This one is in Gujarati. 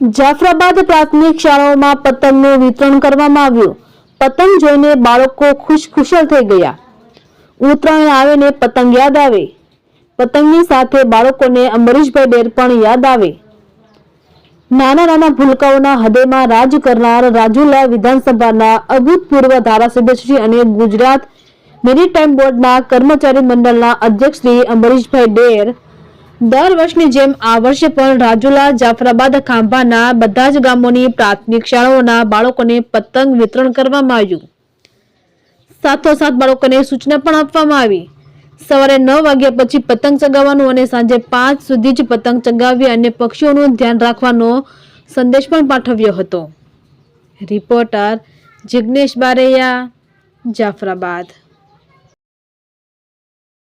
જાફરાબાદ પ્રાથમિક શાળાઓમાં પતંગનું વિતરણ કરવામાં આવ્યું। પતંગ જોઈને બાળકો ખુશખુશાલ થઈ ગયા। ઉત્તરાયણ આવે ને પતંગ યાદ આવે। પતંગની સાથે બાળકોને અંબરીશભાઈ ડેર પણ યાદ આવે। નાના નાના ભૂલકાઓના હૃદયમાં રાજ કરનાર રાજુલા વિધાનસભાના અભૂતપૂર્વ ધારાસભ્ય શ્રી અને ગુજરાત મેરીટાઈમ બોર્ડના કર્મચારી મંડળના અધ્યક્ષ શ્રી અંબરીશભાઈ ડેર દર વર્ષની જેમ આ વર્ષે પણ રાજુલા જાફરાબાદ ખાંભાના બધા જ ગામોની પ્રાથમિક શાળાઓના બાળકોને પતંગ વિતરણ કરવામાં આવ્યું। સાથોસાથ બાળકોને સૂચના પણ આપવામાં આવી। સવારે 9 વાગ્યા પછી પતંગ ચગાવવાનું અને સાંજે 5 સુધી જ પતંગ ચગાવી અને પક્ષીઓનું ધ્યાન રાખવાનો સંદેશ પણ પાઠવ્યો હતો। રિપોર્ટર જિગ્નેશ બારૈયા, જાફરાબાદ।